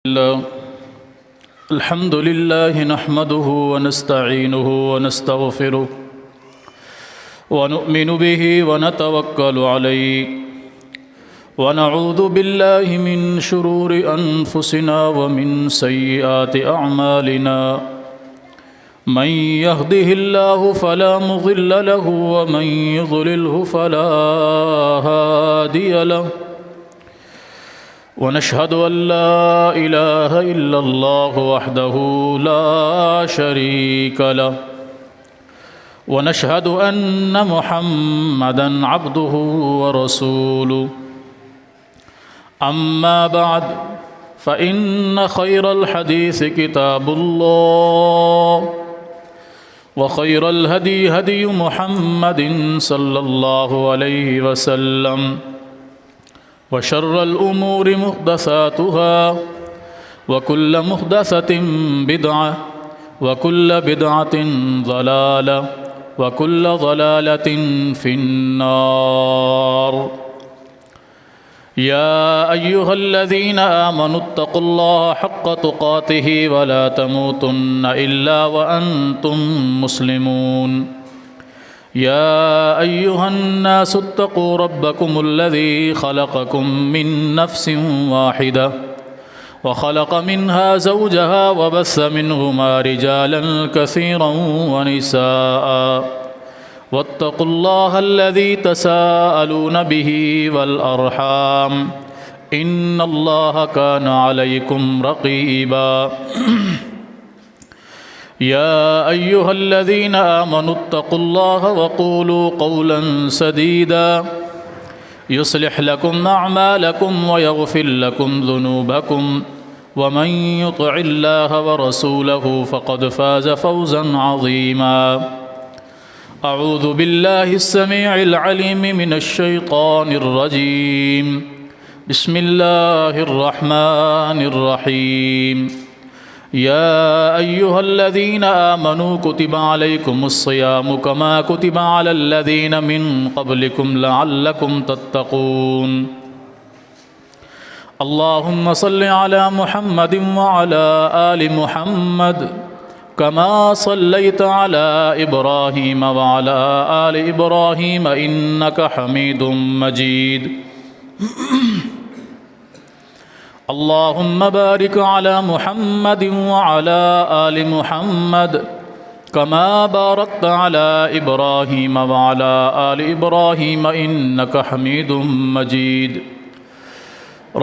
الله الحمد لله نحمده ونستعينه ونستغفره ونؤمن به ونتوكل عليه ونعوذ بالله من شرور أنفسنا ومن سيئات أعمالنا من يهده الله فلا مضل له ومن يضلله فلا هادي له ونشهد أن لا إله إلا الله وحده لا شريك له ونشهد أن محمدًا عبده ورسوله أما بعد فإن خير الحديث كتاب الله وخير الهدي هدي محمد صلى الله عليه وسلم وشر الأمور محدثاتها وكل محدثة بدعة وكل بدعة ضلالة وكل ضلالة في النار يا أيها الذين آمنوا اتقوا الله حق تقاته ولا تموتن إلا وأنتم مسلمون يا أيها الناس اتقوا ربكم الذي خلقكم من نفس واحدة وخلق منها زوجها وبث منهما رجالا كثيرا ونساء واتقوا الله الذي تساءلون به والأرحام إن الله كان عليكم رقيبا يا أيها الذين آمنوا اتقوا الله وقولوا قولا سديدا يصلح لكم أعمالكم ويغفر لكم ذنوبكم ومن يطع الله ورسوله فقد فاز فوزا عظيما أعوذ بالله السميع العليم من الشيطان الرجيم بسم الله الرحمن الرحيم يا أيها الذين آمنوا كتب عليكم الصيام كما كتب على الذين من قبلكم لعلكم تتقون اللهم صل على محمد وعلى آل محمد كما صليت على إبراهيم وعلى آل إبراهيم إنك حميد مجيد اللهم بارك على محمد وعلى آل محمد كما باركت على إبراهيم وعلى آل إبراهيم إنك حميد مجيد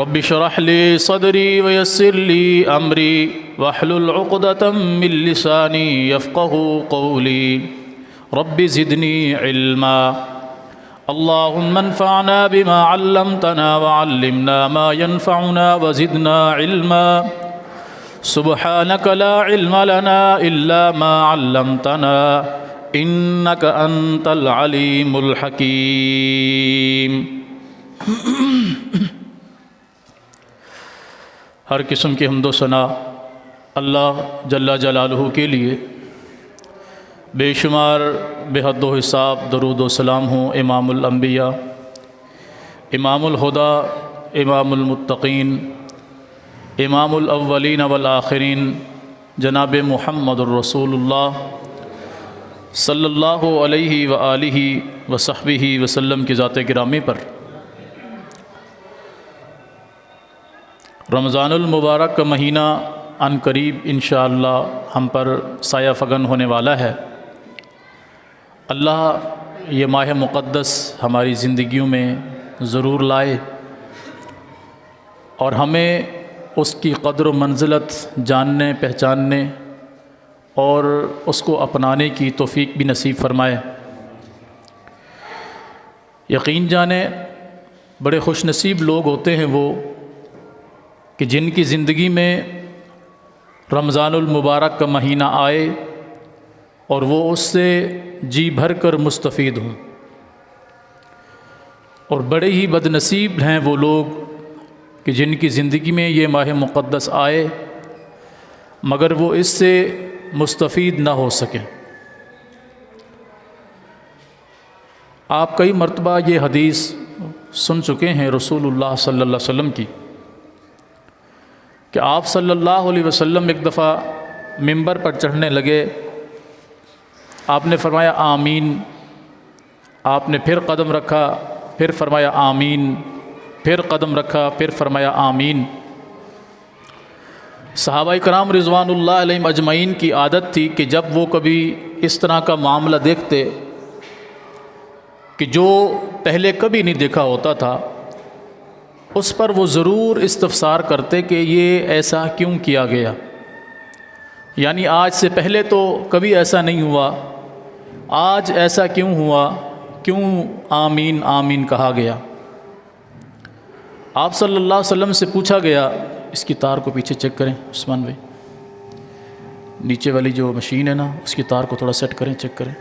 رب اشرح لي صدري ويسر لي أمري واحلل عقدة من لساني يفقهوا قولي رب زدني علما اللهم انفعنا بما علمتنا وعلمنا ما ينفعنا وزدنا علما سبحانك لا علم لنا إلا ما علمتنا إنك أنت العليم الحكيم ہر قسم کی حمد و ثنا اللہ جل جلالہ کے لیے، بے شمار بے حد و حساب درود و سلام ہوں امام الانبیاء، امام الہدیٰ، امام المتقین، امام الاولین والآخرین، جناب محمد الرسول اللہ صلی اللہ علیہ وآلہ وصحبہ وسلم کی ذات گرامی پر۔ رمضان المبارک کا مہینہ عن قریب انشاءاللہ ہم پر سایہ فگن ہونے والا ہے۔ اللہ یہ ماہ مقدس ہماری زندگیوں میں ضرور لائے اور ہمیں اس کی قدر و منزلت جاننے، پہچاننے اور اس کو اپنانے کی توفیق بھی نصیب فرمائے۔ یقین جانیں بڑے خوش نصیب لوگ ہوتے ہیں وہ کہ جن کی زندگی میں رمضان المبارک کا مہینہ آئے اور وہ اس سے جی بھر کر مستفید ہوں، اور بڑے ہی بد نصیب ہیں وہ لوگ کہ جن کی زندگی میں یہ ماہ مقدس آئے مگر وہ اس سے مستفید نہ ہو سکیں۔ آپ کئی مرتبہ یہ حدیث سن چکے ہیں رسول اللہ صلی اللہ علیہ وسلم کی کہ آپ صلی اللہ علیہ وسلم ایک دفعہ ممبر پر چڑھنے لگے، آپ نے فرمایا آمین، آپ نے پھر قدم رکھا، پھر فرمایا آمین، پھر قدم رکھا، پھر فرمایا آمین۔ صحابہ کرام رضوان اللہ علیہم اجمعین کی عادت تھی کہ جب وہ کبھی اس طرح کا معاملہ دیکھتے کہ جو پہلے کبھی نہیں دیکھا ہوتا تھا، اس پر وہ ضرور استفسار کرتے کہ یہ ایسا کیوں کیا گیا، یعنی آج سے پہلے تو کبھی ایسا نہیں ہوا، آج ایسا کیوں ہوا، کیوں آمین آمین کہا گیا۔ آپ صلی اللہ علیہ وسلم سے پوچھا گیا، اس کی تار کو پیچھے چیک کریں عثمان بھائی، نیچے والی جو مشین ہے نا اس کی تار کو تھوڑا سیٹ کریں، چیک کریں۔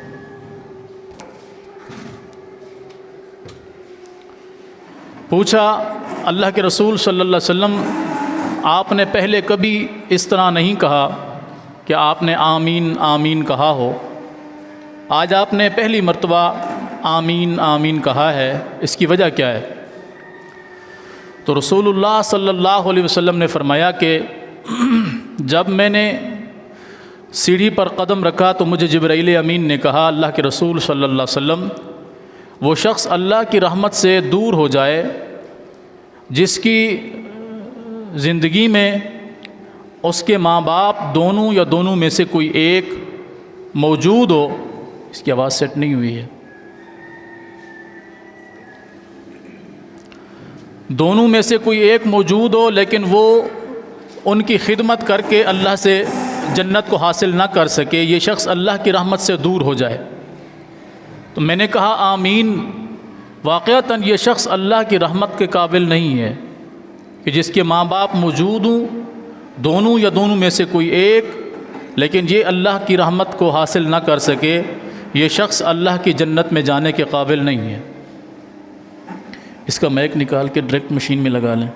پوچھا اللہ کے رسول صلی اللہ علیہ وسلم، آپ نے پہلے کبھی اس طرح نہیں کہا کہ آپ نے آمین آمین کہا ہو، آج آپ نے پہلی مرتبہ آمین آمین کہا ہے، اس کی وجہ کیا ہے؟ تو رسول اللہ صلی اللہ علیہ وسلم نے فرمایا کہ جب میں نے سیڑھی پر قدم رکھا تو مجھے جبرائیل امین نے کہا، اللہ کے رسول صلی اللہ علیہ وسلم، وہ شخص اللہ کی رحمت سے دور ہو جائے جس کی زندگی میں اس کے ماں باپ دونوں یا دونوں میں سے کوئی ایک موجود ہو۔ اس کی آواز سیٹ نہیں ہوئی ہے۔ دونوں میں سے کوئی ایک موجود ہو لیکن وہ ان کی خدمت کر کے اللہ سے جنت کو حاصل نہ کر سکے، یہ شخص اللہ کی رحمت سے دور ہو جائے۔ تو میں نے کہا آمین، واقعتاً یہ شخص اللہ کی رحمت کے قابل نہیں ہے کہ جس کے ماں باپ موجود ہوں، دونوں یا دونوں میں سے کوئی ایک، لیکن یہ اللہ کی رحمت کو حاصل نہ کر سکے، یہ شخص اللہ کی جنت میں جانے کے قابل نہیں ہے۔ اس کا مائک نکال کے ڈائریکٹ مشین میں لگا لیں۔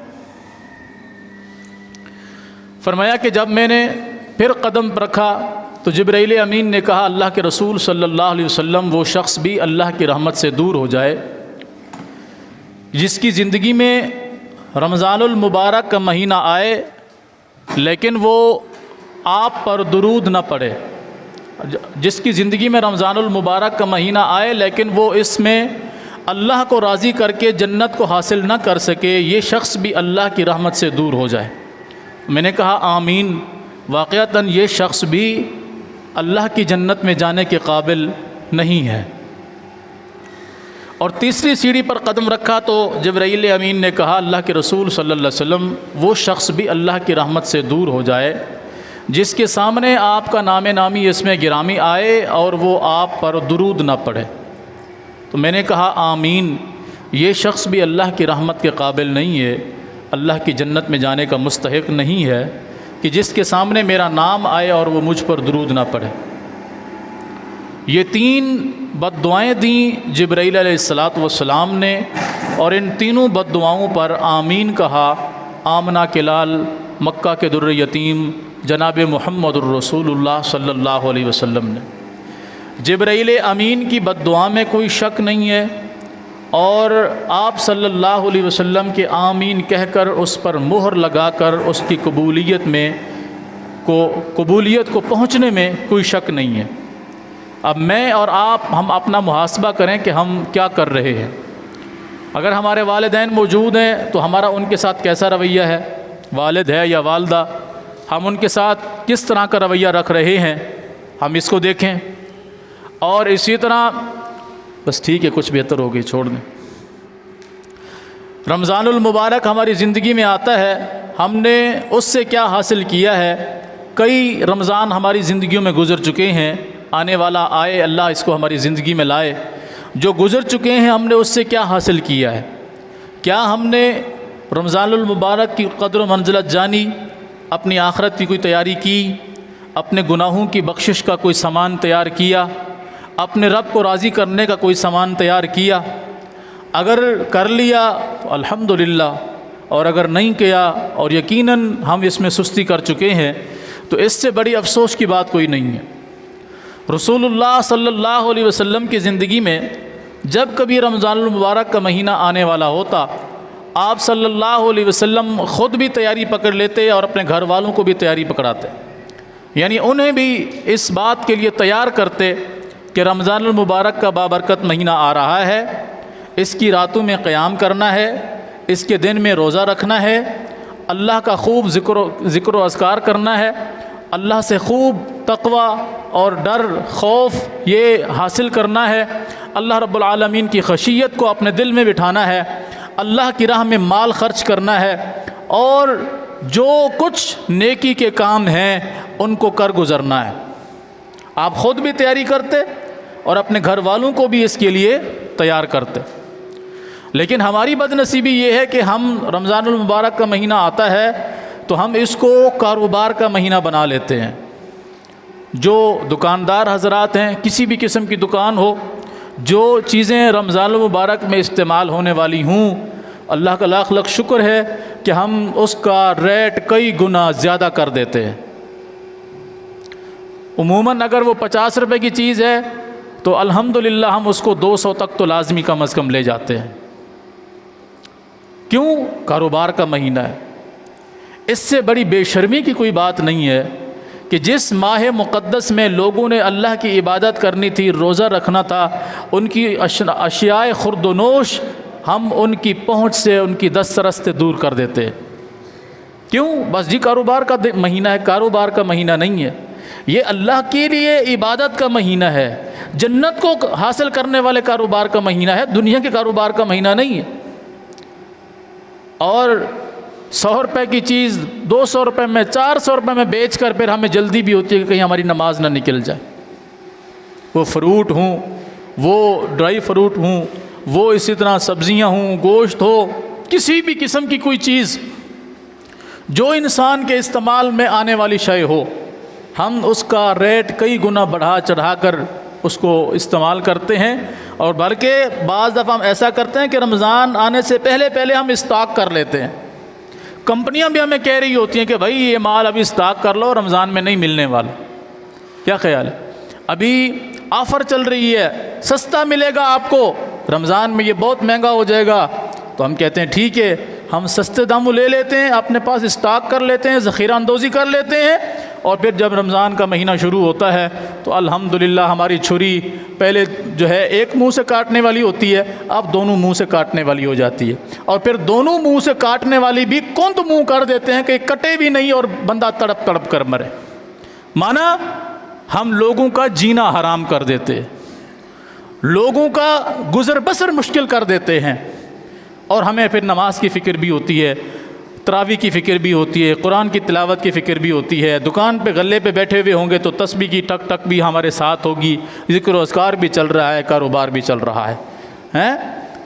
فرمایا کہ جب میں نے پھر قدم رکھا تو جبرائیل امین نے کہا، اللہ کے رسول صلی اللہ علیہ وسلم، وہ شخص بھی اللہ کی رحمت سے دور ہو جائے جس کی زندگی میں رمضان المبارک کا مہینہ آئے لیکن وہ آپ پر درود نہ پڑھے، جس کی زندگی میں رمضان المبارک کا مہینہ آئے لیکن وہ اس میں اللہ کو راضی کر کے جنت کو حاصل نہ کر سکے، یہ شخص بھی اللہ کی رحمت سے دور ہو جائے۔ میں نے کہا آمین، واقعتاً یہ شخص بھی اللہ کی جنت میں جانے کے قابل نہیں ہے۔ اور تیسری سیڑھی پر قدم رکھا تو جبرائیل امین نے کہا، اللہ کے رسول صلی اللہ علیہ وسلم، وہ شخص بھی اللہ کی رحمت سے دور ہو جائے جس کے سامنے آپ کا نام نامی اس میں گرامی آئے اور وہ آپ پر درود نہ پڑھے۔ تو میں نے کہا آمین، یہ شخص بھی اللہ کی رحمت کے قابل نہیں ہے، اللہ کی جنت میں جانے کا مستحق نہیں ہے کہ جس کے سامنے میرا نام آئے اور وہ مجھ پر درود نہ پڑھے۔ یہ تین بد دعائیں دیں جبرائیل علیہ السلام نے، اور ان تینوں بد دعاؤں پر آمین کہا آمنہ کے لال، مکہ کے در یتیم جناب محمد الرسول اللہ صلی اللہ علیہ وسلم نے۔ جبرائیل امین کی بد دعا میں کوئی شک نہیں ہے، اور آپ صلی اللہ علیہ وسلم کے آمین کہہ کر اس پر مہر لگا کر اس کی قبولیت کو پہنچنے میں کوئی شک نہیں ہے۔ اب میں اور آپ ہم اپنا محاسبہ کریں کہ ہم کیا کر رہے ہیں۔ اگر ہمارے والدین موجود ہیں تو ہمارا ان کے ساتھ کیسا رویہ ہے، والد ہے یا والدہ، ہم ان کے ساتھ کس طرح کا رویہ رکھ رہے ہیں، ہم اس کو دیکھیں۔ اور اسی طرح بس ٹھیک ہے، کچھ بہتر ہو گئی، چھوڑ دیں۔ رمضان المبارک ہماری زندگی میں آتا ہے، ہم نے اس سے کیا حاصل کیا ہے؟ کئی رمضان ہماری زندگیوں میں گزر چکے ہیں، آنے والا آئے، اللہ اس کو ہماری زندگی میں لائے۔ جو گزر چکے ہیں ہم نے اس سے کیا حاصل کیا ہے؟ کیا ہم نے رمضان المبارک کی قدر و منزلت جانی، اپنی آخرت کی کوئی تیاری کی، اپنے گناہوں کی بخشش کا کوئی سامان تیار کیا، اپنے رب کو راضی کرنے کا کوئی سامان تیار کیا؟ اگر کر لیا تو الحمدللہ، اور اگر نہیں کیا اور یقیناً ہم اس میں سستی کر چکے ہیں تو اس سے بڑی افسوس کی بات کوئی نہیں ہے۔ رسول اللہ صلی اللہ علیہ وسلم کی زندگی میں جب کبھی رمضان المبارک کا مہینہ آنے والا ہوتا، آپ صلی اللہ علیہ وسلم خود بھی تیاری پکڑ لیتے اور اپنے گھر والوں کو بھی تیاری پکڑاتے، یعنی انہیں بھی اس بات کے لیے تیار کرتے کہ رمضان المبارک کا بابرکت مہینہ آ رہا ہے، اس کی راتوں میں قیام کرنا ہے، اس کے دن میں روزہ رکھنا ہے، اللہ کا خوب ذکر و اذکار کرنا ہے، اللہ سے خوب تقوی اور ڈر خوف یہ حاصل کرنا ہے، اللہ رب العالمین کی خشیت کو اپنے دل میں بٹھانا ہے، اللہ کی راہ میں مال خرچ کرنا ہے، اور جو کچھ نیکی کے کام ہیں ان کو کر گزرنا ہے۔ آپ خود بھی تیاری کرتے اور اپنے گھر والوں کو بھی اس کے لیے تیار کرتے، لیکن ہماری بد نصیبی یہ ہے کہ ہم رمضان المبارک کا مہینہ آتا ہے تو ہم اس کو کاروبار کا مہینہ بنا لیتے ہیں۔ جو دکاندار حضرات ہیں، کسی بھی قسم کی دکان ہو، جو چیزیں رمضان المبارک میں استعمال ہونے والی ہوں، اللہ کا لاکھ لاکھ شکر ہے کہ ہم اس کا ریٹ کئی گنا زیادہ کر دیتے ہیں۔ عموماً اگر وہ 50 روپے کی چیز ہے تو الحمدللہ ہم اس کو 200 تک تو لازمی کم از کم لے جاتے ہیں۔ کیوں؟ کاروبار کا مہینہ ہے۔ اس سے بڑی بے شرمی کی کوئی بات نہیں ہے کہ جس ماہ مقدس میں لوگوں نے اللہ کی عبادت کرنی تھی، روزہ رکھنا تھا، ان کی اشیاء خورد و نوش ہم ان کی پہنچ سے، ان کی دسترس سے دور کر دیتے۔ کیوں؟ بس جی کاروبار کا مہینہ ہے۔ کاروبار کا مہینہ نہیں ہے، یہ اللہ کے لیے عبادت کا مہینہ ہے، جنت کو حاصل کرنے والے کاروبار کا مہینہ ہے، دنیا کے کاروبار کا مہینہ نہیں ہے۔ اور 100 روپے کی چیز 200 روپے میں، 400 روپے میں بیچ کر پھر ہمیں جلدی بھی ہوتی ہے کہ کہیں ہماری نماز نہ نکل جائے۔ وہ فروٹ ہوں، وہ ڈرائی فروٹ ہوں، وہ اسی طرح سبزیاں ہوں، گوشت ہو، کسی بھی قسم کی کوئی چیز جو انسان کے استعمال میں آنے والی شے ہو، ہم اس کا ریٹ کئی گنا بڑھا چڑھا کر اس کو استعمال کرتے ہیں۔ اور بلکہ بعض دفعہ ہم ایسا کرتے ہیں کہ رمضان آنے سے پہلے ہم اسٹاک کر لیتے ہیں۔ کمپنیاں بھی ہمیں کہہ رہی ہوتی ہیں کہ بھائی یہ مال ابھی اسٹاک کر لو، رمضان میں نہیں ملنے والا۔ کیا خیال ہے؟ ابھی آفر چل رہی ہے، سستا ملے گا آپ کو، رمضان میں یہ بہت مہنگا ہو جائے گا۔ تو ہم کہتے ہیں ٹھیک ہے، ہم سستے داموں لے لیتے ہیں، اپنے پاس اسٹاک کر لیتے ہیں، ذخیرہ اندوزی کر لیتے ہیں، اور پھر جب رمضان کا مہینہ شروع ہوتا ہے تو الحمدللہ ہماری چھری پہلے جو ہے ایک منہ سے کاٹنے والی ہوتی ہے، اب دونوں منہ سے کاٹنے والی ہو جاتی ہے، اور پھر دونوں منہ سے کاٹنے والی بھی کند منہ کر دیتے ہیں کہ کٹے بھی نہیں اور بندہ تڑپ تڑپ کر مرے۔ مانا ہم لوگوں کا جینا حرام کر دیتے، لوگوں کا گزر بسر مشکل کر دیتے ہیں، اور ہمیں پھر نماز کی فکر بھی ہوتی ہے، تراویح کی فکر بھی ہوتی ہے، قرآن کی تلاوت کی فکر بھی ہوتی ہے، دکان پہ غلے پہ بیٹھے ہوئے ہوں گے تو تسبیح کی ٹک ٹک بھی ہمارے ساتھ ہوگی، ذکر و اذکار بھی چل رہا ہے، کاروبار بھی چل رہا ہے۔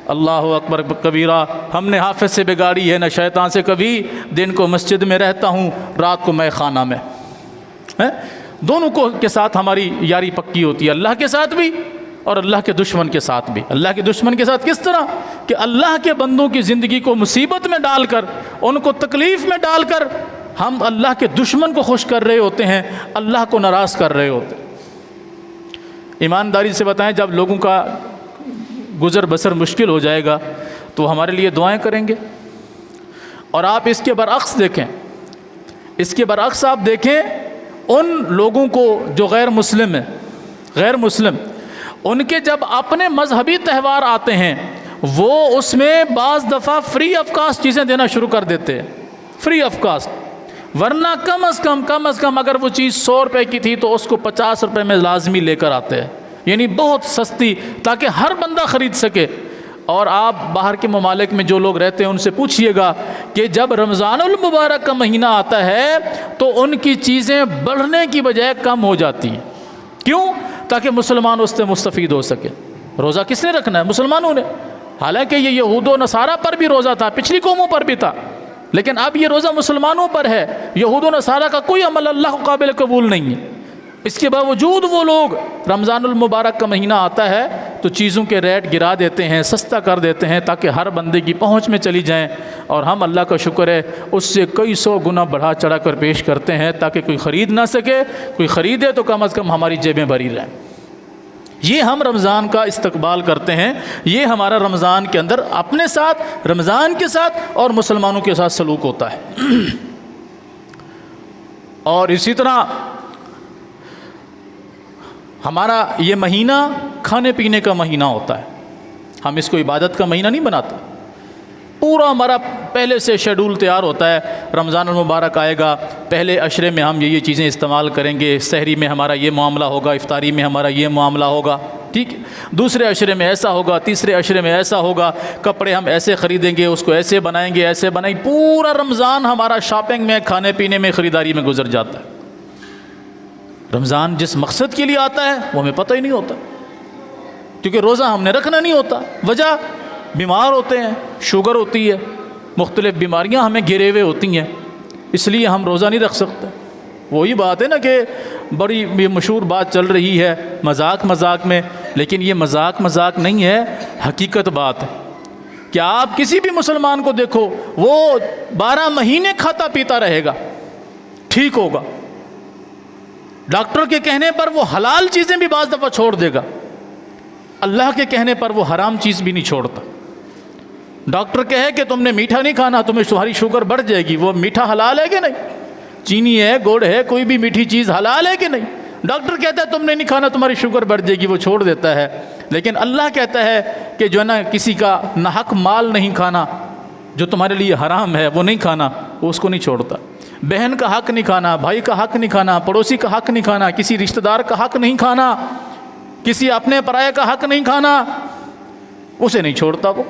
اللہ اکبر کبیرہ، ہم نے حافظ سے بگاڑی ہے نہ شیطان سے کبھی، دن کو مسجد میں رہتا ہوں، رات کو میں خانہ میں۔ دونوں کو کے ساتھ ہماری یاری پکی ہوتی ہے، اللہ کے ساتھ بھی اور اللہ کے دشمن کے ساتھ بھی۔ اللہ کے دشمن کے ساتھ کس طرح؟ کہ اللہ کے بندوں کی زندگی کو مصیبت میں ڈال کر، ان کو تکلیف میں ڈال کر ہم اللہ کے دشمن کو خوش کر رہے ہوتے ہیں، اللہ کو ناراض کر رہے ہوتے ہیں۔ ایمانداری سے بتائیں، جب لوگوں کا گزر بسر مشکل ہو جائے گا تو ہمارے لیے دعائیں کریں گے؟ اور آپ اس کے برعکس دیکھیں، اس کے برعکس آپ دیکھیں ان لوگوں کو جو غیر مسلم ہیں، غیر مسلم، ان کے جب اپنے مذہبی تہوار آتے ہیں وہ اس میں بعض دفعہ فری آف کاسٹ چیزیں دینا شروع کر دیتے ہیں، فری آف کاسٹ، ورنہ کم از کم اگر وہ چیز 100 روپے کی تھی تو اس کو 50 روپے میں لازمی لے کر آتے ہیں، یعنی بہت سستی، تاکہ ہر بندہ خرید سکے۔ اور آپ باہر کے ممالک میں جو لوگ رہتے ہیں ان سے پوچھئے گا کہ جب رمضان المبارک کا مہینہ آتا ہے تو ان کی چیزیں بڑھنے کی بجائے کم ہو جاتی ہیں۔ کیوں؟ تاکہ مسلمان اس سے مستفید ہو سکے۔ روزہ کس نے رکھنا ہے؟ مسلمانوں نے۔ حالانکہ یہ یہود و نصارہ پر بھی روزہ تھا، پچھلی قوموں پر بھی تھا، لیکن اب یہ روزہ مسلمانوں پر ہے۔ یہود و نصارہ کا کوئی عمل اللہ کو قابل قبول نہیں ہے۔ اس کے باوجود وہ لوگ رمضان المبارک کا مہینہ آتا ہے تو چیزوں کے ریٹ گرا دیتے ہیں، سستا کر دیتے ہیں تاکہ ہر بندے کی پہنچ میں چلی جائیں، اور ہم اللہ کا شکر ہے اس سے کئی 100 گنا بڑھا چڑھا کر پیش کرتے ہیں تاکہ کوئی خرید نہ سکے، کوئی خریدے تو کم از کم ہماری جیبیں بھری رہیں۔ یہ ہم رمضان کا استقبال کرتے ہیں، یہ ہمارا رمضان کے اندر اپنے ساتھ، رمضان کے ساتھ اور مسلمانوں کے ساتھ سلوک ہوتا ہے۔ اور اسی طرح ہمارا یہ مہینہ کھانے پینے کا مہینہ ہوتا ہے، ہم اس کو عبادت کا مہینہ نہیں بناتے، پورا ہمارا پہلے سے شیڈول تیار ہوتا ہے، رمضان المبارک آئے گا، پہلے عشرے میں ہم یہ چیزیں استعمال کریں گے، سحری میں ہمارا یہ معاملہ ہوگا، افطاری میں ہمارا یہ معاملہ ہوگا، ٹھیک ہے، دوسرے عشرے میں ایسا ہوگا، تیسرے عشرے میں ایسا ہوگا، کپڑے ہم ایسے خریدیں گے، اس کو ایسے بنائیں گے، ایسے بنائیں گے، پورا رمضان ہمارا شاپنگ میں، کھانے پینے میں، خریداری میں گزر جاتا ہے۔ رمضان جس مقصد کے لیے آتا ہے وہ ہمیں پتہ ہی نہیں ہوتا، کیونکہ روزہ ہم نے رکھنا نہیں ہوتا، وجہ بیمار ہوتے ہیں، شوگر ہوتی ہے، مختلف بیماریاں ہمیں گھیرے ہوئے ہوتی ہیں، اس لیے ہم روزہ نہیں رکھ سکتے۔ وہی بات ہے نا کہ بڑی مشہور بات چل رہی ہے مذاق مذاق میں، لیکن یہ مذاق مذاق نہیں ہے، حقیقت بات ہے کہ آپ کسی بھی مسلمان کو دیکھو، وہ 12 مہینے کھاتا پیتا رہے گا، ٹھیک ہوگا، ڈاکٹر کے کہنے پر وہ حلال چیزیں بھی بعض دفعہ چھوڑ دے گا، اللہ کے کہنے پر وہ حرام چیز بھی نہیں چھوڑتا۔ ڈاکٹر کہے کہ تم نے میٹھا نہیں کھانا، تمہاری شوگر بڑھ جائے گی، وہ میٹھا حلال ہے کہ نہیں؟ چینی ہے، گڑ ہے، کوئی بھی میٹھی چیز حلال ہے کہ نہیں؟ ڈاکٹر کہتا ہے تم نے نہیں کھانا، تمہاری شوگر بڑھ جائے گی، وہ چھوڑ دیتا ہے۔ لیکن اللہ کہتا ہے کہ جو ہے نا کسی کا ناحق مال نہیں کھانا، جو تمہارے لیے حرام ہے وہ نہیں کھانا، وہ اس کو نہیں چھوڑتا۔ بہن کا حق نہیں کھانا، بھائی کا حق نہیں کھانا، پڑوسی کا حق نہیں کھانا، کسی رشتہ دار کا حق نہیں کھانا، کسی اپنے پرائے کا حق نہیں کھانا، اسے نہیں چھوڑتا وہ۔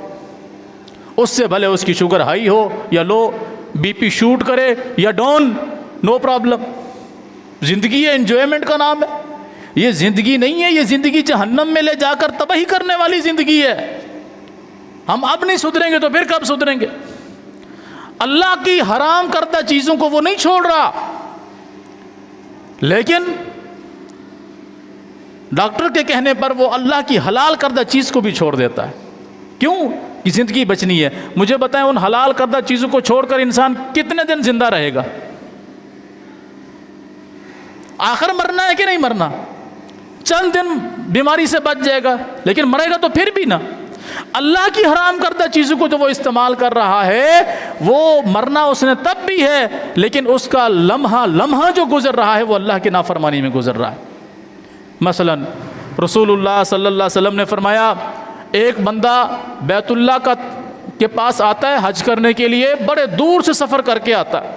اس سے بھلے اس کی شوگر ہائی ہو یا لو، بی پی شوٹ کرے یا ڈاؤن، نو پرابلم۔ زندگی ہے، انجوائمنٹ کا نام ہے، یہ زندگی نہیں ہے، یہ زندگی جہنم میں لے جا کر تباہی کرنے والی زندگی ہے۔ ہم اب نہیں سدھریں گے تو پھر کب سدھریں گے؟ اللہ کی حرام کردہ چیزوں کو وہ نہیں چھوڑ رہا، لیکن ڈاکٹر کے کہنے پر وہ اللہ کی حلال کردہ چیز کو بھی چھوڑ دیتا ہے۔ کیوں؟ کہ زندگی بچنی ہے۔ مجھے بتائیں ان حلال کردہ چیزوں کو چھوڑ کر انسان کتنے دن زندہ رہے گا؟ آخر مرنا ہے کہ نہیں مرنا؟ چند دن بیماری سے بچ جائے گا، لیکن مرے گا تو پھر بھی نا۔ اللہ کی حرام کردہ چیزوں کو جو وہ استعمال کر رہا ہے، وہ مرنا اس نے تب بھی ہے، لیکن اس کا لمحہ لمحہ جو گزر رہا ہے وہ اللہ کی نافرمانی میں گزر رہا ہے۔ مثلا رسول اللہ صلی اللہ علیہ وسلم نے فرمایا، ایک بندہ بیت اللہ کے پاس آتا ہے حج کرنے کے لیے، بڑے دور سے سفر کر کے آتا ہے،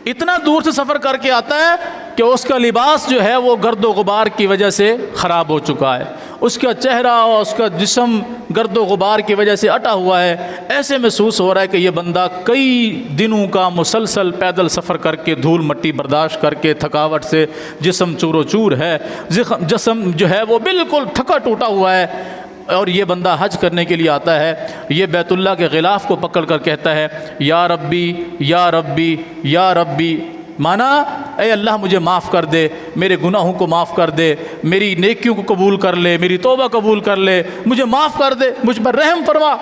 اتنا دور سے سفر کر کے آتا ہے کہ اس کا لباس جو ہے وہ گرد و غبار کی وجہ سے خراب ہو چکا ہے، اس کا چہرہ اور اس کا جسم گرد و غبار کی وجہ سے اٹا ہوا ہے۔ ایسے محسوس ہو رہا ہے کہ یہ بندہ کئی دنوں کا مسلسل پیدل سفر کر کے، دھول مٹی برداشت کر کے، تھکاوٹ سے جسم چور و چور ہے، جسم جو ہے وہ بالکل تھکا ٹوٹا ہوا ہے، اور یہ بندہ حج کرنے کے لیے آتا ہے۔ یہ بیت اللہ کے غلاف کو پکڑ کر کہتا ہے، یا ربی یا ربی یا ربی، مانا اے اللہ مجھے معاف کر دے، میرے گناہوں کو معاف کر دے، میری نیکیوں کو قبول کر لے، میری توبہ قبول کر لے، مجھے معاف کر دے، مجھ پر رحم فرما۔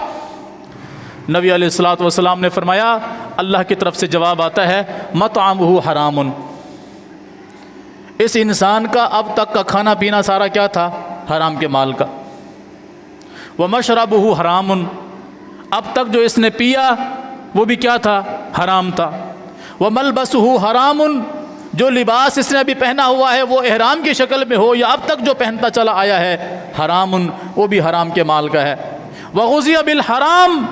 نبی علیہ الصلوۃ والسلام نے فرمایا، اللہ کی طرف سے جواب آتا ہے، مطعمہ حرام، اس انسان کا اب تک کا کھانا پینا سارا کیا تھا؟ حرام کے مال کا۔ وَمَشْرَبُهُ حرام، اب تک جو اس نے پیا وہ بھی کیا تھا؟ حرام تھا۔ وَمَلْبَسُهُ حرام، جو لباس اس نے ابھی پہنا ہوا ہے وہ احرام کی شکل میں ہو یا اب تک جو پہنتا چلا آیا ہے، حرام، وہ بھی حرام کے مال کا ہے۔ وَغُذِيَ بِالْحَرَامِ،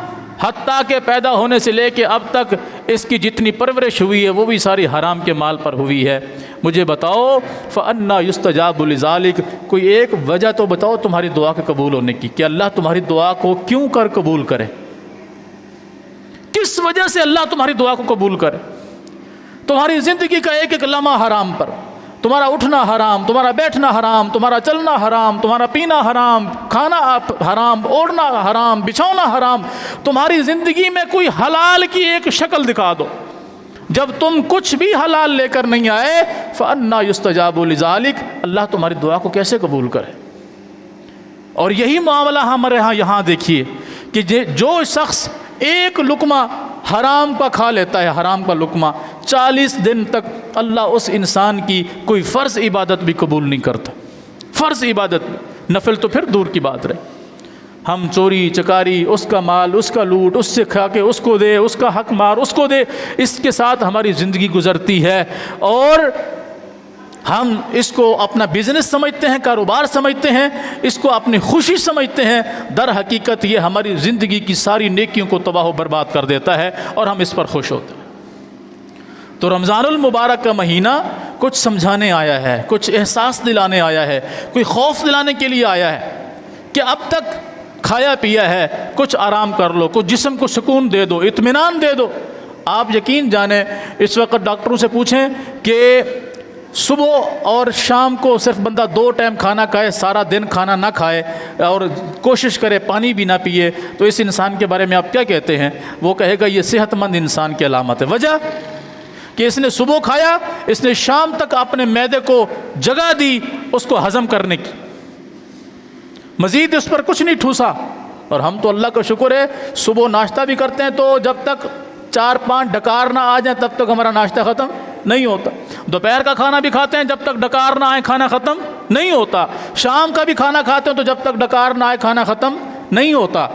حتیٰ کہ پیدا ہونے سے لے کے اب تک اس کی جتنی پرورش ہوئی ہے وہ بھی ساری حرام کے مال پر ہوئی ہے۔ مجھے بتاؤ فَأَنَّا يُسْتَجَابُ لِذَلِكَ، کوئی ایک وجہ تو بتاؤ تمہاری دعا کے قبول ہونے کی، کہ اللہ تمہاری دعا کو کیوں کر قبول کرے؟ کس وجہ سے اللہ تمہاری دعا کو قبول کرے؟ تمہاری زندگی کا ایک ایک لمحہ حرام پر، تمہارا اٹھنا حرام، تمہارا بیٹھنا حرام، تمہارا چلنا حرام، تمہارا پینا حرام، کھانا حرام، اوڑھنا حرام، بچھونا حرام، تمہاری زندگی میں کوئی حلال کی ایک شکل دکھا دو۔ جب تم کچھ بھی حلال لے کر نہیں آئے، فَأَنَّا يُسْتَجَابُ لِذَلِكَ، اللہ تمہاری دعا کو کیسے قبول کرے؟ اور یہی معاملہ ہمارے یہاں دیکھیے کہ جو شخص ایک لقمہ حرام کا کھا لیتا ہے، حرام کا لقمہ، 40 دن تک اللہ اس انسان کی کوئی فرض عبادت بھی قبول نہیں کرتا۔ فرض عبادت میں، نفل تو پھر دور کی بات رہے۔ ہم چوری چکاری، اس کا مال، اس کا لوٹ، اس سے کھا کے اس کو دے، اس کا حق مار اس کو دے، اس کے ساتھ ہماری زندگی گزرتی ہے، اور ہم اس کو اپنا بزنس سمجھتے ہیں، کاروبار سمجھتے ہیں، اس کو اپنی خوشی سمجھتے ہیں۔ در حقیقت یہ ہماری زندگی کی ساری نیکیوں کو تباہ و برباد کر دیتا ہے، اور ہم اس پر خوش ہوتے ہیں۔ تو رمضان المبارک کا مہینہ کچھ سمجھانے آیا ہے، کچھ احساس دلانے آیا ہے، کوئی خوف دلانے کے لیے آیا ہے کہ اب تک کھایا پیا ہے، کچھ آرام کر لو، کچھ جسم کو سکون دے دو، اطمینان دے دو۔ آپ یقین جانیں، اس وقت ڈاکٹروں سے پوچھیں کہ صبح اور شام کو صرف بندہ 2 ٹائم کھانا کھائے، سارا دن کھانا نہ کھائے اور کوشش کرے پانی بھی نہ پیے، تو اس انسان کے بارے میں آپ کیا کہتے ہیں؟ وہ کہے گا یہ صحت مند انسان کی علامت ہے۔ وجہ کہ اس نے صبح کھایا، اس نے شام تک اپنے معدے کو جگہ دی اس کو ہضم کرنے کی، مزید اس پر کچھ نہیں ٹھوسا۔ اور ہم تو اللہ کا شکر ہے صبح ناشتہ بھی کرتے ہیں تو جب تک 4-5 ڈکار نہ آ جائیں تب تک ہمارا ناشتہ ختم نہیں ہوتا۔ دوپہر کا کھانا بھی کھاتے ہیں، جب تک ڈکار نہ آئے کھانا ختم نہیں ہوتا۔ شام کا بھی کھانا کھاتے ہیں تو جب تک ڈکار نہ آئے کھانا ختم نہیں ہوتا،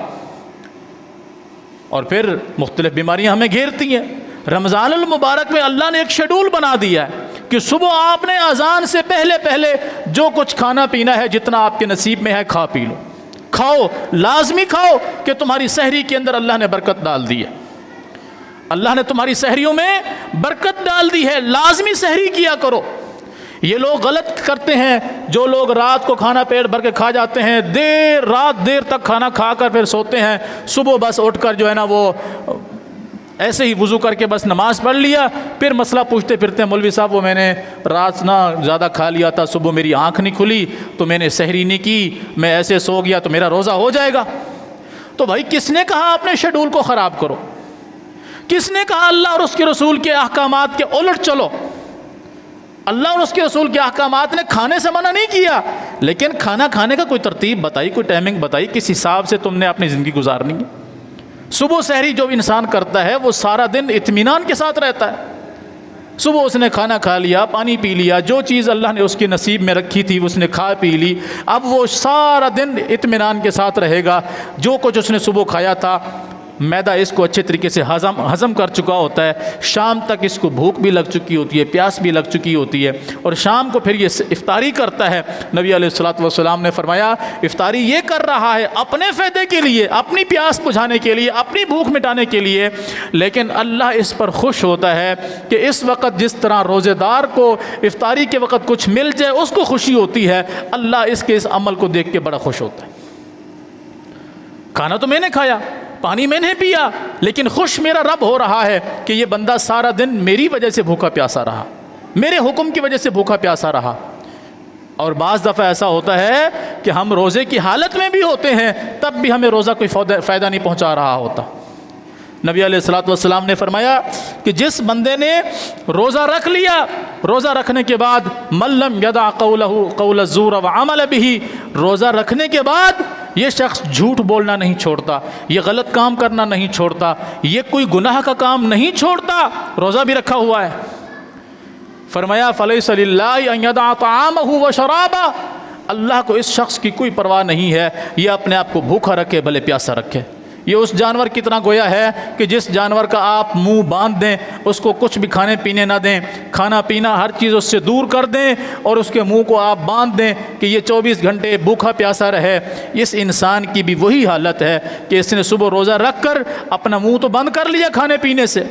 اور پھر مختلف بیماریاں ہمیں گھیرتی ہیں۔ رمضان المبارک میں اللہ نے ایک شیڈول بنا دیا ہے کہ صبح آپ نے اذان سے پہلے جو کچھ کھانا پینا ہے، جتنا آپ کے نصیب میں ہے کھا پی لو، کھاؤ، لازمی کھاؤ، کہ تمہاری سحری کے اندر اللہ نے برکت ڈال دی ہے۔ اللہ نے تمہاری سحریوں میں برکت ڈال دی ہے، لازمی سحری کیا کرو۔ یہ لوگ غلط کرتے ہیں، جو لوگ رات کو کھانا پیٹ بھر کے کھا جاتے ہیں، رات دیر تک کھانا کھا کر پھر سوتے ہیں، صبح بس اٹھ کر جو ہے نا وہ ایسے ہی وضو کر کے بس نماز پڑھ لیا، پھر مسئلہ پوچھتے پھرتے ہیں مولوی صاحب وہ میں نے رات نہ زیادہ کھا لیا تھا، صبح میری آنکھ نہیں کھلی تو میں نے سحری نہیں کی، میں ایسے سو گیا تو میرا روزہ ہو جائے گا۔ تو بھائی کس نے کہا اپنے شیڈول کو خراب کرو؟ کس نے کہا اللہ اور اس کے رسول کے احکامات کے الٹ چلو؟ اللہ اور اس کے رسول کے احکامات نے کھانے سے منع نہیں کیا، لیکن کھانا کھانے کا کوئی ترتیب بتائی، کوئی ٹائمنگ بتائی، کس حساب سے تم نے اپنی زندگی گزارنی ہے۔ صبح سحری جو انسان کرتا ہے وہ سارا دن اطمینان کے ساتھ رہتا ہے۔ صبح اس نے کھانا کھا لیا، پانی پی لیا، جو چیز اللہ نے اس کے نصیب میں رکھی تھی اس نے کھا پی لی، اب وہ سارا دن اطمینان کے ساتھ رہے گا۔ جو کچھ اس نے صبح کھایا تھا معدہ اس کو اچھے طریقے سے ہضم کر چکا ہوتا ہے، شام تک اس کو بھوک بھی لگ چکی ہوتی ہے، پیاس بھی لگ چکی ہوتی ہے، اور شام کو پھر یہ افطاری کرتا ہے۔ نبی علیہ الصلوۃ والسلام نے فرمایا افطاری یہ کر رہا ہے اپنے فائدے کے لیے، اپنی پیاس بجھانے کے لیے، اپنی بھوک مٹانے کے لیے، لیکن اللہ اس پر خوش ہوتا ہے کہ اس وقت جس طرح روزے دار کو افطاری کے وقت کچھ مل جائے اس کو خوشی ہوتی ہے، اللہ اس کے اس عمل کو دیکھ کے بڑا خوش ہوتا ہے۔ کھانا تو میں نے کھایا، پانی میں نے پیا، لیکن خوش میرا رب ہو رہا ہے کہ یہ بندہ سارا دن میری وجہ سے بھوکا پیاسا رہا، میرے حکم کی وجہ سے بھوکا پیاسا رہا۔ اور بعض دفعہ ایسا ہوتا ہے کہ ہم روزے کی حالت میں بھی ہوتے ہیں، تب بھی ہمیں روزہ کوئی فائدہ نہیں پہنچا رہا ہوتا۔ نبی علیہ الصلوۃ والسلام نے فرمایا کہ جس بندے نے روزہ رکھ لیا، روزہ رکھنے کے بعد من لم یدع قول الزور وعمل به، روزہ رکھنے کے بعد یہ شخص جھوٹ بولنا نہیں چھوڑتا، یہ غلط کام کرنا نہیں چھوڑتا، یہ کوئی گناہ کا کام نہیں چھوڑتا، روزہ بھی رکھا ہوا ہے۔ فرمایا فلیس للہ ان یدع طعامہ وشرابہ، اللہ کو اس شخص کی کوئی پرواہ نہیں ہے یہ اپنے آپ کو بھوکا رکھے بھلے پیاسا رکھے۔ یہ اس جانور کی طرح گویا ہے کہ جس جانور کا آپ منہ باندھ دیں، اس کو کچھ بھی کھانے پینے نہ دیں، کھانا پینا ہر چیز اس سے دور کر دیں، اور اس کے منہ کو آپ باندھ دیں کہ یہ 24 گھنٹے بھوکا پیاسا رہے۔ اس انسان کی بھی وہی حالت ہے کہ اس نے صبح روزہ رکھ کر اپنا منہ تو بند کر لیا کھانے پینے سے،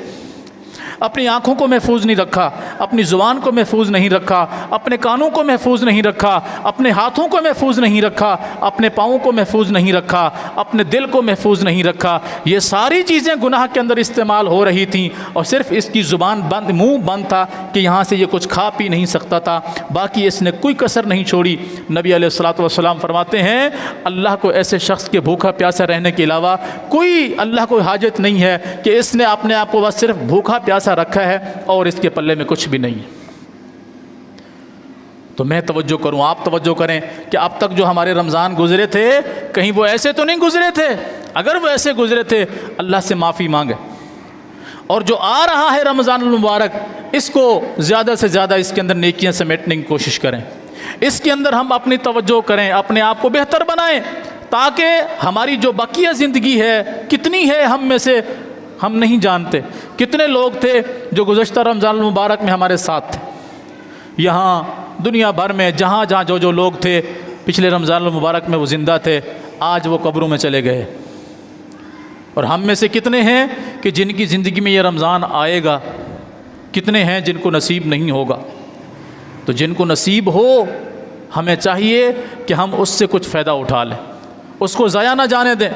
اپنی آنکھوں کو محفوظ نہیں رکھا، اپنی زبان کو محفوظ نہیں رکھا، اپنے کانوں کو محفوظ نہیں رکھا، اپنے ہاتھوں کو محفوظ نہیں رکھا، اپنے پاؤں کو محفوظ نہیں رکھا، اپنے دل کو محفوظ نہیں رکھا۔ یہ ساری چیزیں گناہ کے اندر استعمال ہو رہی تھیں، اور صرف اس کی زبان بند، منہ بند تھا کہ یہاں سے یہ کچھ کھا پی نہیں سکتا تھا، باقی اس نے کوئی کسر نہیں چھوڑی۔ نبی علیہ الصلوۃ والسلام فرماتے ہیں اللہ کو ایسے شخص کے بھوکا پیاسا رہنے کے علاوہ کوئی اللہ کو حاجت نہیں ہے کہ اس نے اپنے آپ کو بس صرف بھوکا پیاسا رکھا ہے اور اس کے پلے میں کچھ بھی نہیں ہے۔ تو میں توجہ کروں، آپ توجہ کریں کہ اب تک جو ہمارے رمضان گزرے تھے کہیں وہ ایسے تو نہیں گزرے تھے؟ اگر وہ ایسے گزرے تھے اللہ سے معافی مانگے، اور جو آ رہا ہے رمضان المبارک اس کو زیادہ سے زیادہ اس کے اندر نیکیاں سمیٹنے کی کوشش کریں۔ اس کے اندر ہم اپنی توجہ کریں، اپنے آپ کو بہتر بنائیں، تاکہ ہماری جو بقیہ زندگی ہے کتنی ہے ہم میں سے ہم نہیں جانتے۔ کتنے لوگ تھے جو گزشتہ رمضان المبارک میں ہمارے ساتھ تھے، یہاں دنیا بھر میں جہاں جہاں جو لوگ تھے پچھلے رمضان المبارک میں وہ زندہ تھے، آج وہ قبروں میں چلے گئے۔ اور ہم میں سے کتنے ہیں کہ جن کی زندگی میں یہ رمضان آئے گا، کتنے ہیں جن کو نصیب نہیں ہوگا۔ تو جن کو نصیب ہو ہمیں چاہیے کہ ہم اس سے کچھ فائدہ اٹھا لیں، اس کو ضائع نہ جانے دیں،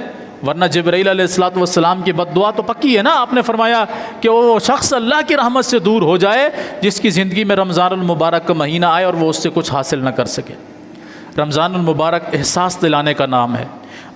ورنہ جبرائیل علیہ السلام کی بد دعا تو پکی ہے نا۔ آپ نے فرمایا کہ وہ شخص اللہ کی رحمت سے دور ہو جائے جس کی زندگی میں رمضان المبارک کا مہینہ آئے اور وہ اس سے کچھ حاصل نہ کر سکے۔ رمضان المبارک احساس دلانے کا نام ہے۔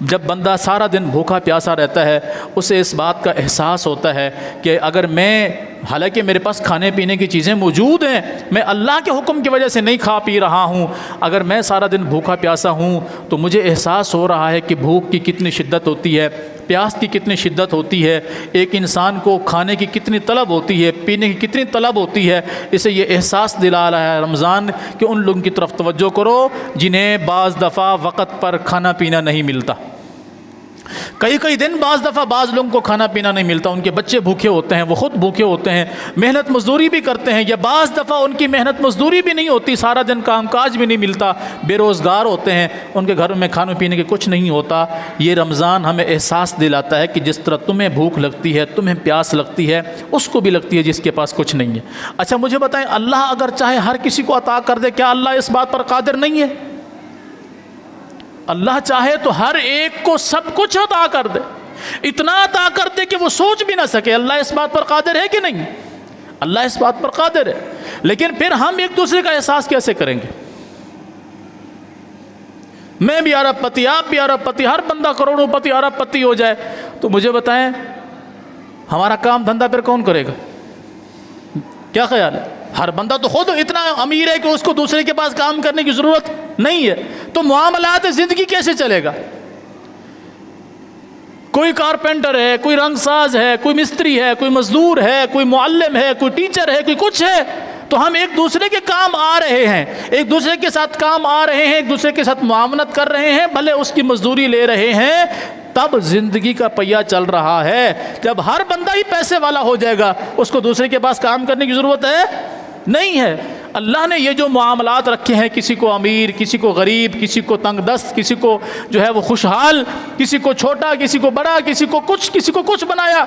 جب بندہ سارا دن بھوکا پیاسا رہتا ہے، اسے اس بات کا احساس ہوتا ہے کہ اگر میں، حالانکہ میرے پاس کھانے پینے کی چیزیں موجود ہیں، میں اللہ کے حکم کی وجہ سے نہیں کھا پی رہا ہوں، اگر میں سارا دن بھوکا پیاسا ہوں تو مجھے احساس ہو رہا ہے کہ بھوک کی کتنی شدت ہوتی ہے، پیاس کی کتنی شدت ہوتی ہے، ایک انسان کو کھانے کی کتنی طلب ہوتی ہے، پینے کی کتنی طلب ہوتی ہے۔ اسے یہ احساس دلا رہا ہے رمضان کہ ان لوگوں کی طرف توجہ کرو جنہیں بعض دفعہ وقت پر کھانا پینا نہیں ملتا۔ کئی دن بعض دفعہ بعض لوگوں کو کھانا پینا نہیں ملتا، ان کے بچے بھوکے ہوتے ہیں، وہ خود بھوکے ہوتے ہیں، محنت مزدوری بھی کرتے ہیں، یا بعض دفعہ ان کی محنت مزدوری بھی نہیں ہوتی، سارا دن کام کاج بھی نہیں ملتا، بے روزگار ہوتے ہیں، ان کے گھروں میں کھانے پینے کے کچھ نہیں ہوتا۔ یہ رمضان ہمیں احساس دلاتا ہے کہ جس طرح تمہیں بھوک لگتی ہے، تمہیں پیاس لگتی ہے، اس کو بھی لگتی ہے جس کے پاس کچھ نہیں ہے۔ اچھا مجھے بتائیں، اللہ اگر چاہے ہر کسی کو عطا کر دے، کیا اللہ اس بات پر قادر نہیں ہے؟ اللہ چاہے تو ہر ایک کو سب کچھ عطا کر دے، اتنا عطا کر دے کہ وہ سوچ بھی نہ سکے۔ اللہ اس بات پر قادر ہے کہ نہیں؟ اللہ اس بات پر قادر ہے، لیکن پھر ہم ایک دوسرے کا احساس کیسے کریں گے؟ میں بھی ارب پتی، آپ بھی ارب پتی، ہر بندہ کروڑوں پتی ارب پتی ہو جائے تو مجھے بتائیں ہمارا کام دھندا پھر کون کرے گا؟ کیا خیال ہے؟ ہر بندہ تو خود اتنا امیر ہے کہ اس کو دوسرے کے پاس کام کرنے کی ضرورت نہیں ہے، تو معاملات زندگی کیسے چلے گا؟ کوئی کارپینٹر ہے، کوئی رنگ ساز ہے، کوئی مستری ہے، کوئی مزدور ہے، کوئی معلم ہے، کوئی ٹیچر ہے، کوئی کچھ ہے، تو ہم ایک دوسرے کے کام آ رہے ہیں، ایک دوسرے کے ساتھ کام آ رہے ہیں، ایک دوسرے کے ساتھ معاونت کر رہے ہیں، بھلے اس کی مزدوری لے رہے ہیں، تب زندگی کا پہیہ چل رہا ہے۔ جب ہر بندہ ہی پیسے والا ہو جائے گا، اس کو دوسرے کے پاس کام کرنے کی ضرورت ہے نہیں ہے۔ اللہ نے یہ جو معاملات رکھے ہیں، کسی کو امیر، کسی کو غریب، کسی کو تنگ دست، کسی کو جو ہے وہ خوشحال، کسی کو چھوٹا، کسی کو بڑا، کسی کو کچھ بنایا،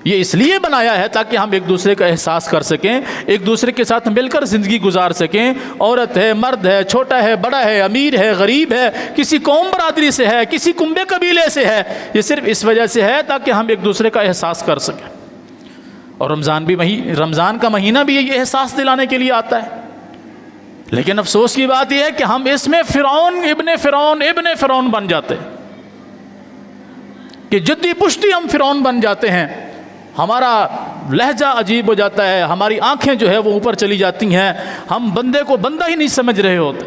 یہ اس لیے بنایا ہے تاکہ ہم ایک دوسرے کا احساس کر سکیں، ایک دوسرے کے ساتھ مل کر زندگی گزار سکیں۔ عورت ہے، مرد ہے، چھوٹا ہے، بڑا ہے، امیر ہے، غریب ہے، کسی قوم برادری سے ہے، کسی کنبے قبیلے سے ہے، یہ صرف اس وجہ سے ہے تاکہ ہم ایک دوسرے کا احساس کر سکیں۔ اور رمضان کا مہینہ بھی یہ احساس دلانے کے لیے آتا ہے، لیکن افسوس کی بات یہ ہے کہ ہم اس میں فرعون ابن فرعون بن جاتے ہیں، کہ جدی پشتی ہم فرعون بن جاتے ہیں، ہمارا لہجہ عجیب ہو جاتا ہے، ہماری آنکھیں جو ہے وہ اوپر چلی جاتی ہیں، ہم بندے کو بندہ ہی نہیں سمجھ رہے ہوتے۔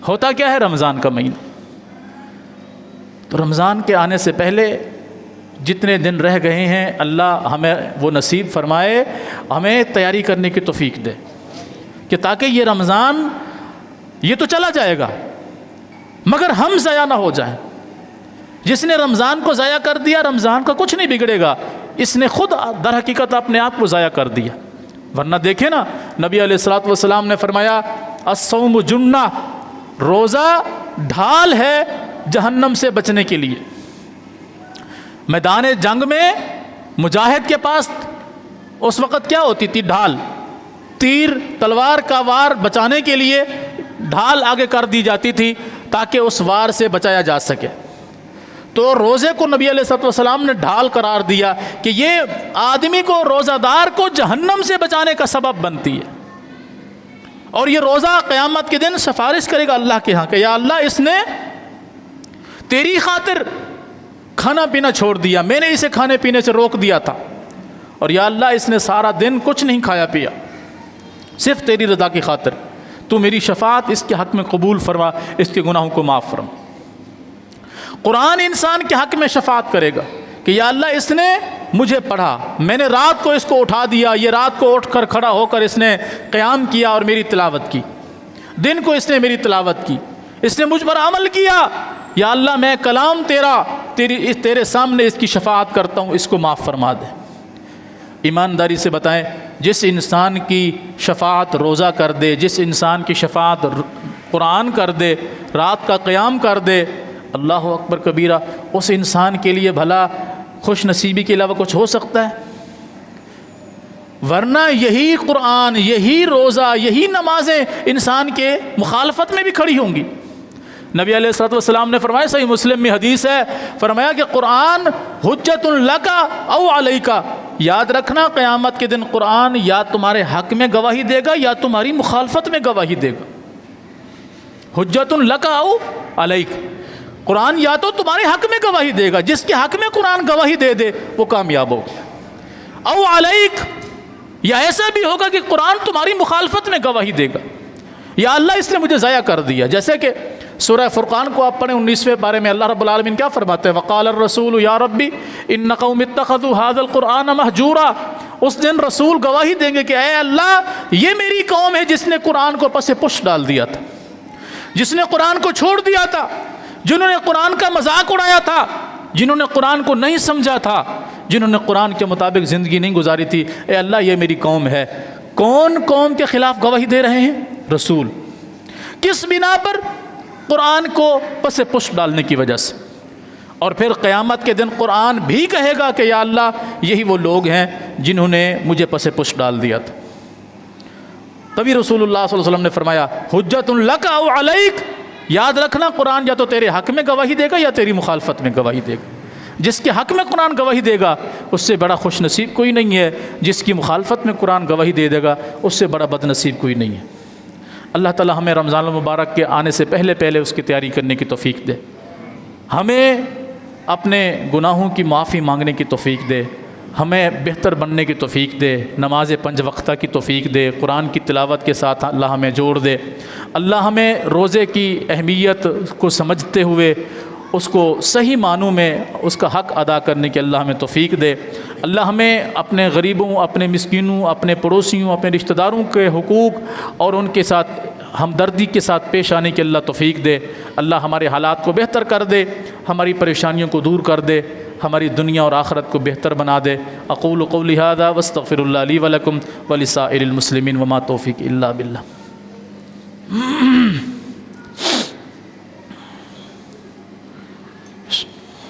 ہوتا کیا ہے رمضان کا مہینہ؟ تو رمضان کے آنے سے پہلے جتنے دن رہ گئے ہیں، اللہ ہمیں وہ نصیب فرمائے، ہمیں تیاری کرنے کی توفیق دے کہ تاکہ یہ رمضان یہ تو چلا جائے گا مگر ہم ضائع نہ ہو جائیں۔ جس نے رمضان کو ضائع کر دیا، رمضان کا کچھ نہیں بگڑے گا، اس نے خود در حقیقت اپنے آپ کو ضائع کر دیا۔ ورنہ دیکھیں نا، نبی علیہ الصلوۃ والسلام نے فرمایا الصوم جنہ، روزہ ڈھال ہے جہنم سے بچنے کے لیے۔ میدان جنگ میں مجاہد کے پاس اس وقت کیا ہوتی تھی؟ ڈھال، تیر، تلوار کا وار بچانے کے لیے ڈھال آگے کر دی جاتی تھی تاکہ اس وار سے بچایا جا سکے۔ تو روزے کو نبی علیہ الصلوۃ والسلام نے ڈھال قرار دیا کہ یہ آدمی کو، روزہ دار کو جہنم سے بچانے کا سبب بنتی ہے، اور یہ روزہ قیامت کے دن سفارش کرے گا اللہ کے ہاں کہ یا اللہ اس نے تیری خاطر کھانا پینا چھوڑ دیا، میں نے اسے کھانے پینے سے روک دیا تھا، اور یا اللہ اس نے سارا دن کچھ نہیں کھایا پیا، صرف تیری رضا کی خاطر، تو میری شفاعت اس کے حق میں قبول فرما، اس کے گناہوں کو معاف فرما۔ قرآن انسان کے حق میں شفاعت کرے گا کہ یا اللہ اس نے مجھے پڑھا، میں نے رات کو اس کو اٹھا دیا، یہ رات کو اٹھ کر کھڑا ہو کر اس نے قیام کیا اور میری تلاوت کی، دن کو اس نے میری تلاوت کی، اس نے مجھ پر عمل کیا، یا اللہ میں کلام تیرے سامنے اس کی شفاعت کرتا ہوں، اس کو معاف فرما دے۔ ایمانداری سے بتائیں، جس انسان کی شفاعت روزہ کر دے، جس انسان کی شفاعت قرآن کر دے، رات کا قیام کر دے، اللہ اکبر کبیرہ، اس انسان کے لیے بھلا خوش نصیبی کے علاوہ کچھ ہو سکتا ہے؟ ورنہ یہی قرآن، یہی روزہ، یہی نمازیں انسان کے مخالفت میں بھی کھڑی ہوں گی۔ نبی علیہ الصلوۃ والسلام نے فرمایا، صحیح مسلم میں حدیث ہے، فرمایا کہ قرآن حجت لک او علیک، یاد رکھنا قیامت کے دن قرآن یا تمہارے حق میں گواہی دے گا یا تمہاری مخالفت میں گواہی دے گا۔ حجت لک او علیک، قرآن یا تو تمہارے حق میں گواہی دے گا، جس کے حق میں قرآن گواہی دے دے وہ کامیاب ہوگا، او علیک، یا ایسا بھی ہوگا کہ قرآن تمہاری مخالفت میں گواہی دے گا، یا اللہ اس نے مجھے ضائع کر دیا۔ جیسے کہ سورہ فرقان کو آپ پڑھیں، 19ویں پارے میں اللہ رب العالمین کیا فرماتے ہیں؟ وقال الرسول یا ربی ان قوم اتخذوا هذا القرآن مہجورا، اس دن رسول گواہی دیں گے کہ اے اللہ یہ میری قوم ہے جس نے قرآن کو پس پش ڈال دیا تھا، جس نے قرآن کو چھوڑ دیا تھا، جنہوں نے قرآن کا مذاق اڑایا تھا، جنہوں نے قرآن کو نہیں سمجھا تھا، جنہوں نے قرآن کے مطابق زندگی نہیں گزاری تھی۔ اے اللہ یہ میری قوم ہے۔ کون قوم کے خلاف گواہی دے رہے ہیں؟ رسول۔ کس بنا پر؟ قرآن کو پس پش ڈالنے کی وجہ سے۔ اور پھر قیامت کے دن قرآن بھی کہے گا کہ یا اللہ یہی وہ لوگ ہیں جنہوں نے مجھے پس پش ڈال دیا تھا۔ تبھی رسول اللہ صلی اللہ علیہ وسلم نے فرمایا حجت لک او علیک، یاد رکھنا قرآن یا تو تیرے حق میں گواہی دے گا یا تیری مخالفت میں گواہی دے گا۔ جس کے حق میں قرآن گواہی دے گا اس سے بڑا خوش نصیب کوئی نہیں ہے، جس کی مخالفت میں قرآن گواہی دے دے گا اس سے بڑا بد نصیب کوئی نہیں ہے۔ اللہ تعالی ہمیں رمضان المبارک کے آنے سے پہلے پہلے اس کی تیاری کرنے کی توفیق دے، ہمیں اپنے گناہوں کی معافی مانگنے کی توفیق دے، ہمیں بہتر بننے کی توفیق دے، نماز 5 وقتہ کی توفیق دے، قرآن کی تلاوت کے ساتھ اللہ ہمیں جوڑ دے۔ اللہ ہمیں روزے کی اہمیت کو سمجھتے ہوئے اس کو صحیح معنوں میں اس کا حق ادا کرنے کی اللہ ہمیں توفیق دے۔ اللہ ہمیں اپنے غریبوں، اپنے مسکینوں، اپنے پڑوسیوں، اپنے رشتہ داروں کے حقوق اور ان کے ساتھ ہمدردی کے ساتھ پیش آنے کی اللہ توفیق دے۔ اللہ ہمارے حالات کو بہتر کر دے، ہماری پریشانیوں کو دور کر دے، ہماری دنیا اور آخرت کو بہتر بنا دے۔ اقول قولی ھذا واستغفر اللہ لی ولکم ولسائر المسلمین وما توفیق الا باللہ۔